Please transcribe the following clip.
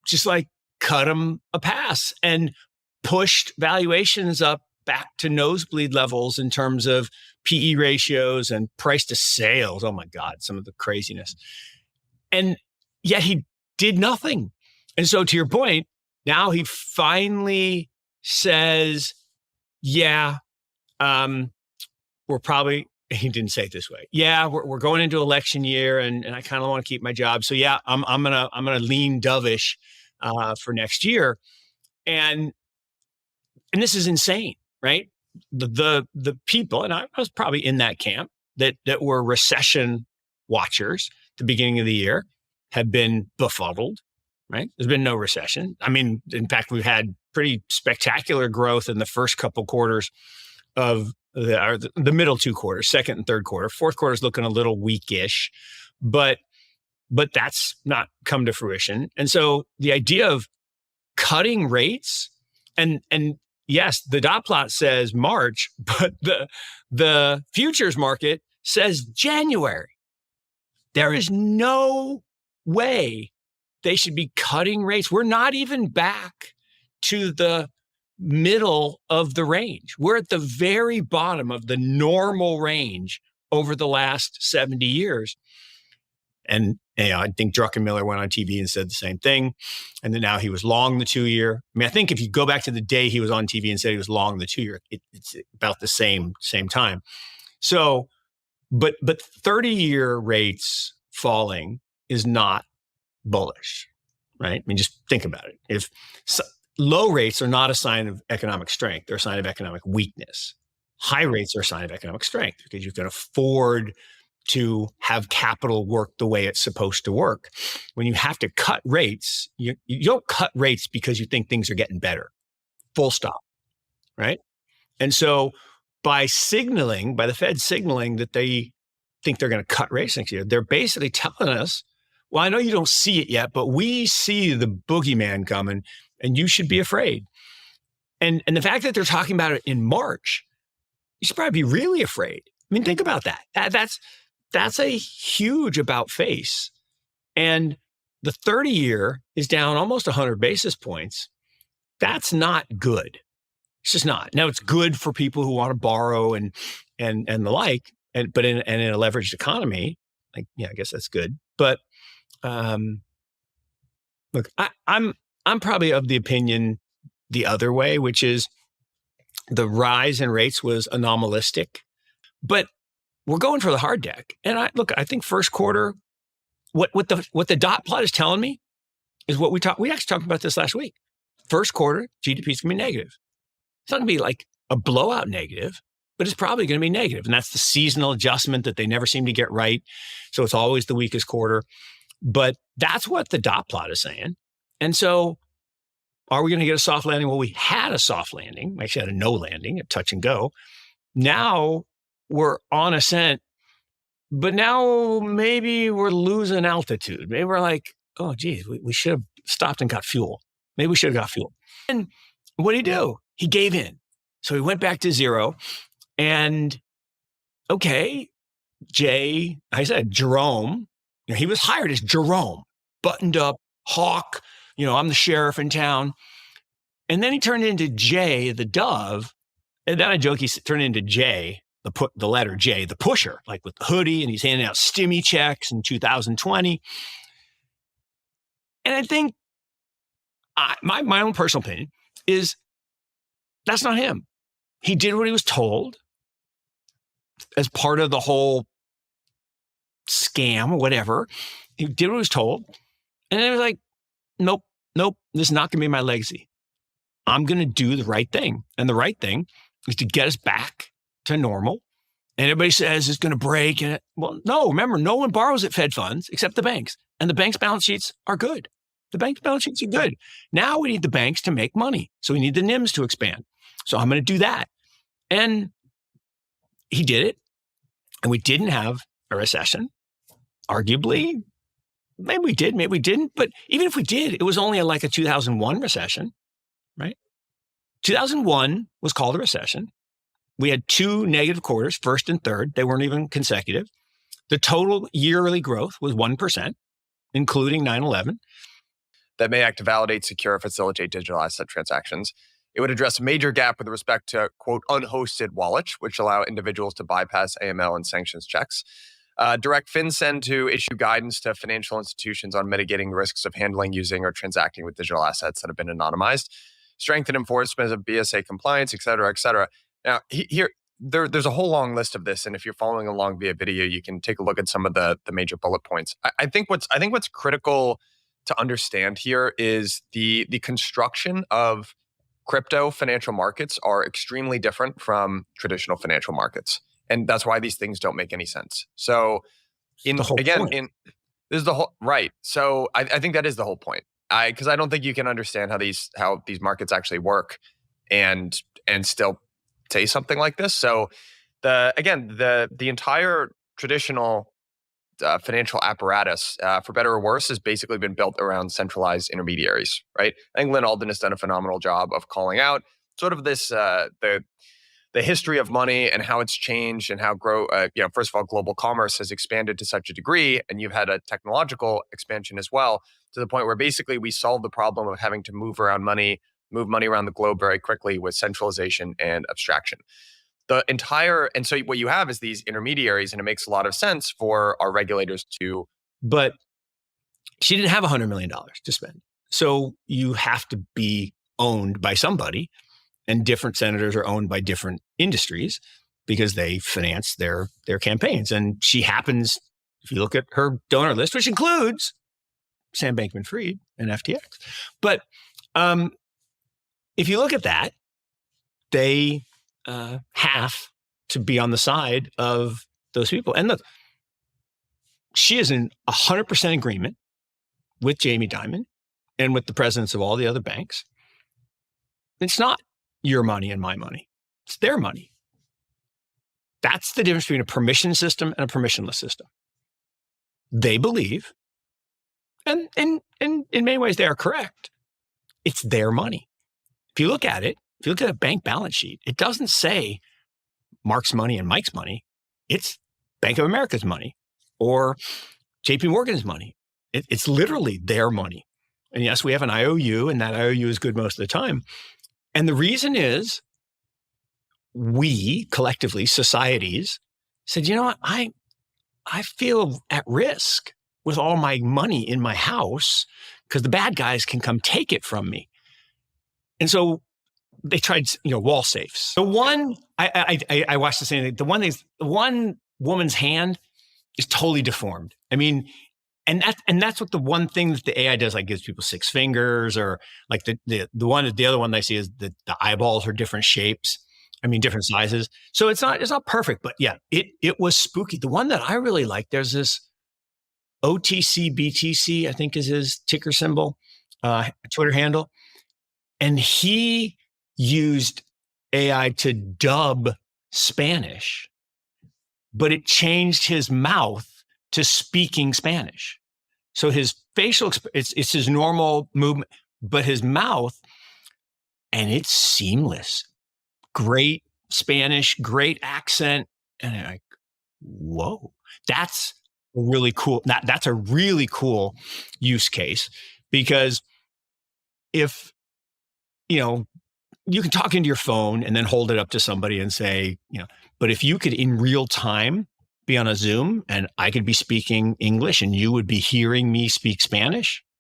just like cut them a pass and pushed valuations up back to nosebleed levels in terms of PE ratios and price to sales. Oh my God, some of the craziness. And yet he did nothing. And so to your point, now he finally says, yeah, we're probably, he didn't say it this way. Yeah, we're going into election year and I kind of want to keep my job. So yeah, I'm gonna lean dovish for next year. And this is insane, right? The people, and I was probably in that camp, that were recession watchers at the beginning of the year have been befuddled, right? There's been no recession. I mean, in fact, we've had pretty spectacular growth in the first couple quarters of the middle two quarters, second and third quarter. Fourth quarter is looking a little weakish, but that's not come to fruition. And so the idea of cutting rates, and yes, the dot plot says March, but the futures market says January. There is no way they should be cutting rates. We're not even back to the middle of the range. We're at the very bottom of the normal range over the last 70 years. And I think Druckenmiller went on TV and said the same thing. And then now he was long the 2-year. I mean, I think if you go back to the day he was on TV and said he was long the 2-year, it's about the same time. So, but 30-year rates falling is not bullish, right? I mean, just think about it. If low rates are not a sign of economic strength, they're a sign of economic weakness. High rates are a sign of economic strength because you can afford to have capital work the way it's supposed to work. When you have to cut rates, you don't cut rates because you think things are getting better. Full stop, right? And so by the Fed signaling that they think they're going to cut rates next year, they're basically telling us, well, I know you don't see it yet, but we see the boogeyman coming and you should be afraid. And the fact that they're talking about it in March, you should probably be really afraid. I mean, think about that. That's a huge about face. And the 30-year is down almost 100 basis points. That's not good. It's just not. Now, it's good for people who want to borrow and the like, but in a leveraged economy, like, yeah, I guess that's good. But look, I'm probably of the opinion the other way, which is the rise in rates was anomalistic, but we're going for the hard deck. And I think first quarter, what the dot plot is telling me is what we actually talked about this last week. First quarter, GDP is going to be negative. It's not going to be like a blowout negative, but it's probably going to be negative. And that's the seasonal adjustment that they never seem to get right. So it's always the weakest quarter. But that's what the dot plot is saying. And so are we going to get a soft landing? Well, we had a soft landing. We actually had a no landing, a touch and go. Now we're on ascent, but now maybe we're losing altitude. Maybe we're like, oh, geez, we should have stopped and got fuel. Maybe we should have got fuel. And what did he do? He gave in. So he went back to zero. And okay, Jerome, he was hired as Jerome, buttoned up, hawk, I'm the sheriff in town. And then he turned into Jay, the dove. And then I joke he turned into Jay, the letter J, the pusher, like with the hoodie, and he's handing out stimmy checks in 2020. And I think my own personal opinion is that's not him. He did what he was told as part of the whole scam or whatever. He did what he was told. And then he was like, nope, this is not going to be my legacy. I'm going to do the right thing. And the right thing is to get us back to normal. And everybody says it's going to break. Well, no, remember, no one borrows at Fed funds except the banks. And the banks' balance sheets are good. The banks' balance sheets are good. Now we need the banks to make money. So we need the NIMs to expand. So I'm going to do that. And he did it. And we didn't have a recession. Arguably, maybe we did, maybe we didn't. But even if we did, it was only like a 2001 recession, right? 2001 was called a recession. We had 2 negative quarters, first and third. They weren't even consecutive. The total yearly growth was 1%, including 9/11. that may act to validate, secure, or facilitate digital asset transactions. It would address a major gap with respect to, quote, unhosted wallets, which allow individuals to bypass AML and sanctions checks. Direct FinCEN to issue guidance to financial institutions on mitigating the risks of handling, using, or transacting with digital assets that have been anonymized. Strengthen enforcement of BSA compliance, et cetera, et cetera. Now, there's a whole long list of this, and if you're following along via video, you can take a look at some of the major bullet points. I think what's critical to understand here is the construction of crypto financial markets are extremely different from traditional financial markets. And that's why these things don't make any sense. So this is the whole, right. So I think that is the whole point. Because I don't think you can understand how these markets actually work and still say something like this. So the entire traditional financial apparatus, for better or worse, has basically been built around centralized intermediaries, right? I think Lynn Alden has done a phenomenal job of calling out sort of this the history of money and how it's changed and how first of all, global commerce has expanded to such a degree, and you've had a technological expansion as well, to the point where basically we solve the problem of having to move money around the globe very quickly with centralization and abstraction. And so what you have is these intermediaries, and it makes a lot of sense for our regulators to. But she didn't have $100 million to spend. So you have to be owned by somebody, and different senators are owned by different industries because they finance their campaigns. And she happens, if you look at her donor list, which includes Sam Bankman-Fried and FTX. But if you look at that, they have to be on the side of those people. And look, she is in 100% agreement with Jamie Dimon and with the presidents of all the other banks. It's not your money and my money. It's their money. That's the difference between a permission system and a permissionless system. They believe, and in many ways they are correct, it's their money. If you look at it, if you look at a bank balance sheet, it doesn't say Mark's money and Mike's money. It's Bank of America's money or JP Morgan's money. It's literally their money. And yes, we have an IOU, and that IOU is good most of the time. And the reason is we collectively, societies, said, you know what, I feel at risk with all my money in my house because the bad guys can come take it from me. And so they tried, wall safes. The one, I watched the same thing. The one woman's hand is totally deformed. I mean, and that's what the one thing that the AI does, like gives people six fingers, or like the other one that I see is the eyeballs are different shapes. I mean, different sizes. So it's not perfect, but yeah, it was spooky. The one that I really like, there's this OTC BTC, I think is his ticker symbol, Twitter handle. And he used AI to dub Spanish, but it changed his mouth to speaking Spanish. So his facial, it's his normal movement, but his mouth, and it's seamless. Great Spanish, great accent. And I'm like, whoa, that's really cool. That's a really cool use case, because if, you can talk into your phone and then hold it up to somebody and say, but if you could in real time be on a Zoom and I could be speaking English and you would be hearing me speak Spanish,